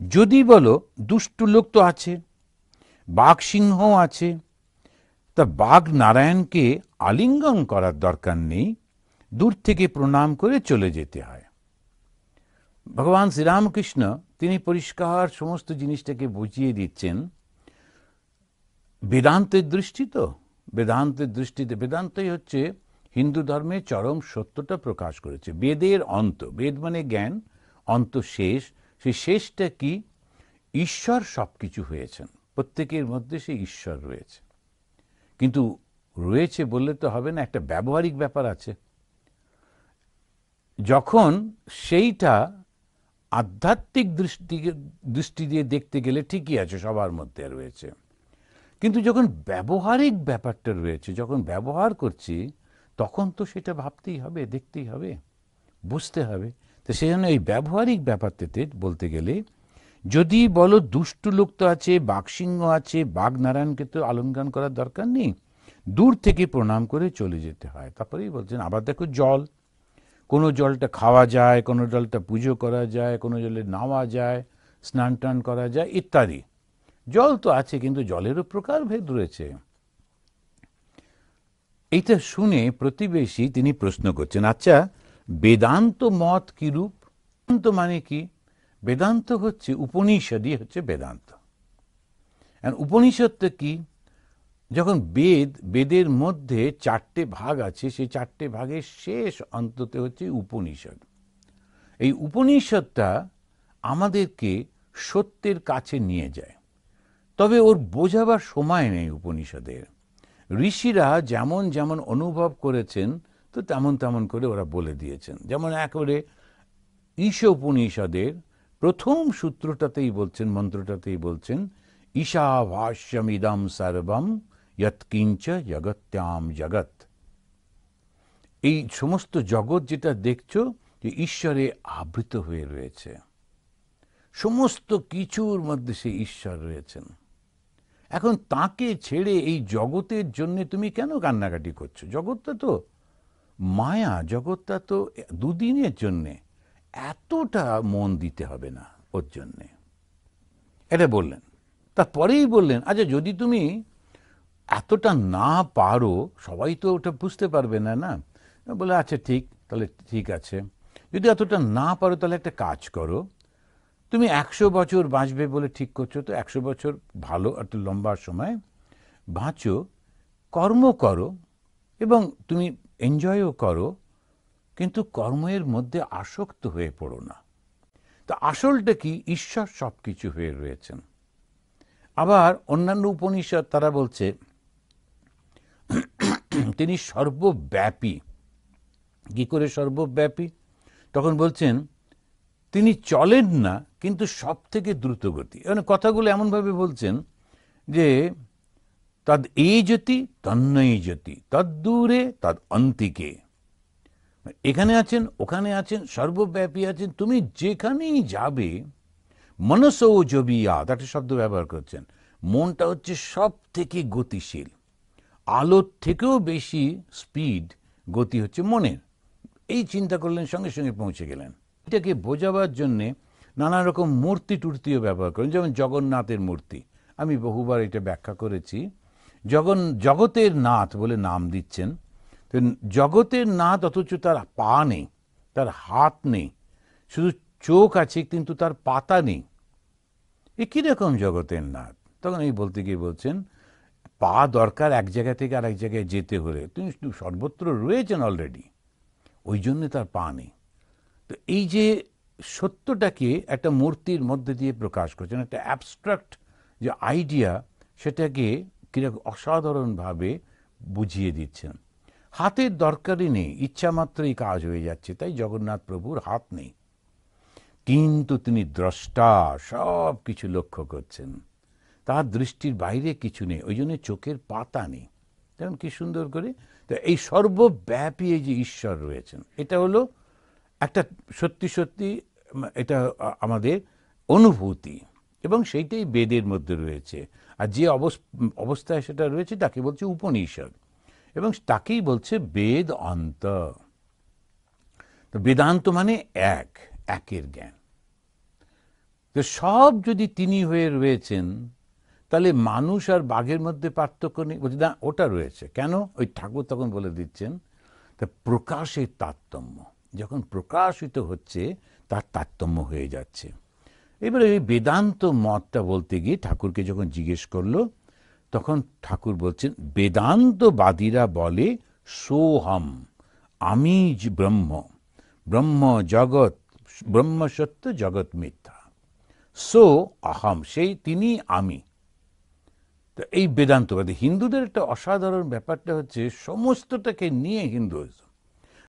যদি বলো দুষ্টু লোক তো আছে, বাঘ সিংহ আছে, তা বাঘ নারায়ণকে আলিঙ্গন করার দরকার নেই, দূর থেকে প্রণাম করে চলে যেতে হয়। ভগবান শ্রীরামকৃষ্ণ তিনি পরিষ্কার সমস্ত জিনিসটাকে বুঝিয়ে দিচ্ছেন বেদান্তের দৃষ্টি। তো বেদান্তের দৃষ্টিতে বেদান্তই হচ্ছে হিন্দু ধর্মের চরম সত্যটা প্রকাশ করেছে। বেদের অন্ত, বেদ মানে জ্ঞান, অন্ত শেষ। সেই শেষটা কি? ঈশ্বর সবকিছু হয়েছেন, প্রত্যেকের মধ্যে সেই ঈশ্বর রয়েছে। কিন্তু রয়েছে বললে তো হবে না, একটা ব্যবহারিক ব্যাপার আছে। যখন সেইটা আধ্যাত্মিক দৃষ্টি দিয়ে দেখতে গেলে ঠিকই আছে, সবার মধ্যে রয়েছে। কিন্তু যখন ব্যবহারিক ব্যাপারটা রয়েছে, যখন ব্যবহার করছি, তখন তো সেটা ভাবতেই হবে, দেখতেই হবে, বুঝতে হবে। তো সেই জন্য এই ব্যবহারিক ব্যাপারটাতে বলতে গেলে, যদি বলো দুষ্টু লোক তো আছে, বাঘসিংহ আছে, বাঘ নারায়ণকে তো আলিঙ্গন করার দরকার নেই, দূর থেকে প্রণাম করে চলে যেতে হয়। তারপরেই বলছেন আবার দেখো জল, কোনো জলটা খাওয়া যায়, কোনো জলটা পুজো করা যায়, কোনো জলে নাওয়া যায়, স্নান টান করা যায় ইত্যাদি। জল তো আছে, কিন্তু জলেরও প্রকারভেদ রয়েছে। এইটা শুনে প্রতিবেশী তিনি প্রশ্ন করছেন, আচ্ছা বেদান্ত মত কি রূপ? বেদান্ত মানে কি? বেদান্ত হচ্ছে উপনিষদই হচ্ছে বেদান্ত। উপনিষদটা কি? যখন বেদের মধ্যে 4টে ভাগ আছে, সেই 4টে ভাগের শেষ অন্তত হচ্ছে উপনিষদ। এই উপনিষদটা আমাদেরকে সত্যের কাছে নিয়ে যায়, তবে ওর বোঝাবার সময় নেই উপনিষদের। ঋষিরা যেমন যেমন অনুভব করেছেন, তো তেমন তেমন করে ওরা বলে দিয়েছেন। যেমন একেবারে ঈশ উপনিষদের প্রথম সূত্রটাতেই বলছেন, মন্ত্রটাতেই বলছেন, ঈশাভাষ্যমিদম সর্বম যৎকিঞ্চ জগত্যাম জগৎ। এই সমস্ত জগৎ যেটা দেখছো, যে ঈশ্বরে আবৃত হয়ে রয়েছে, সমস্ত কিছুর মধ্যে সেই ঈশ্বর রয়েছেন। এখন তাকে ছেড়ে এই জগতের জন্য তুমি কেন কান্নাকাটি করছো? জগৎটা তো মায়া, জগৎটা তো দুদিনের জন্যে, এতটা মন দিতে হবে না ওর জন্যে। এটা বললেন। তারপরেই বললেন, আচ্ছা যদি তুমি এতটা না পারো, সবাই তো ওটা বুঝতে পারবে না, না? বলে আচ্ছা ঠিক, তাহলে ঠিক আছে, যদি এতটা না পারো তাহলে একটা কাজ করো, তুমি 100 বছর বাঁচবে বলে ঠিক করছো, তো 100 বছর ভালো একটা লম্বা সময় বাঁচো, কর্ম করো এবং তুমি এনজয়ও করো, কিন্তু কর্মের মধ্যে আসক্ত হয়ে পড়ো না। তো আসলটা কি? ঈশ্বর সব কিছু হয়ে রয়েছেন। আবার অন্যান্য উপনিষদ তারা বলছে তিনি সর্বব্যাপী। কি করে সর্বব্যাপী? তখন বলছেন তিনি চলেন না, কিন্তু সব থেকে দ্রুতগতি। মানে কথাগুলো এমনভাবে বলছেন যে তদ এজতি তন্নৈ জ্যোতি, তদ্দূরে তদ অন্তিকে। এখানে আছেন, ওখানে আছেন, সর্বব্যাপী আছেন, তুমি যেখানেই যাবে। মনসো জবিয়াত একটা শব্দ ব্যবহার করছেন। মনটা হচ্ছে সব থেকে গতিশীল, আলোর থেকেও বেশি স্পিড, গতি হচ্ছে মনের। এই চিন্তা করলেন, সঙ্গে সঙ্গে পৌঁছে গেলেন। এটাকে বোঝাবার জন্যে নানা রকম মূর্তি টুর্তিও ব্যবহার করেন, যেমন জগন্নাথের মূর্তি। আমি বহুবার এটা ব্যাখ্যা করেছি। জগতের নাথ বলে নাম দিচ্ছেন, তো জগতের নাথ, অথচ তার পা নেই, তার হাত নেই, শুধু চোখ আছে কিন্তু তার পাতা নেই। এ কিরকম জগতের নাথ? তখন এই বলতে গিয়ে বলছেন, পা দরকার এক জায়গা থেকে আরেক জায়গায় যেতে হলে, তিনি সর্বত্র রয়েছেন অলরেডি, ওই জন্য তার পা নেই। তো এই যে সত্যটাকে একটা মূর্তির মধ্যে দিয়ে প্রকাশ করছেন, একটা অ্যাবস্ট্রাক্ট যে আইডিয়া, সেটাকে কিরকম অসাধারণভাবে বুঝিয়ে দিচ্ছেন। হাতের দরকারই নেই, ইচ্ছা মাত্রই কাজ হয়ে যাচ্ছে, তাই জগন্নাথ প্রভুর হাত নেই, কিন্তু তিনি দ্রষ্টা, সব কিছু লক্ষ্য করছেন, তার দৃষ্টির বাইরে কিছু নেই, ওই জন্য চোখের পাতা নেই। দেখুন কি সুন্দর করে। তো এই সর্বব্যাপী এই যে ঈশ্বর রয়েছেন, এটা হলো একটা সত্যি সত্যি, এটা আমাদের অনুভূতি, এবং সেইটাই বেদের মধ্যে রয়েছে। আর যে অবস্থায় সেটা রয়েছে তাকে বলছে উপনিষদ, এবং তাকেই বলছে বেদ অন্ত। তো বেদান্ত মানে একের জ্ঞান। তো সব যদি তিনি হয়ে রয়েছেন, তাহলে মানুষ আর বাঘের মধ্যে পার্থক্য নেই। বলছি না, ওটা রয়েছে। কেন? ওই ঠাকুর তখন বলে দিচ্ছেন, তা প্রকাশের তারতম্য যখন প্রকাশিত হচ্ছে, তার তারতম্য হয়ে যাচ্ছে। এবারে এই বেদান্ত মতটা বলতে গিয়ে ঠাকুরকে যখন জিজ্ঞেস করলো, তখন ঠাকুর বলছেন, বেদান্তবাদীরা বলে সোহম, আমি ব্রহ্ম, ব্রহ্ম জগৎ, ব্রহ্ম সত্য, জগৎ মিথ্যা। সো অহম, সেই তিনি আমি। তো এই বেদান্তবাদী হিন্দুদের একটা অসাধারণ ব্যাপারটা হচ্ছে, সমস্তটাকে নিয়ে হিন্দুইজম।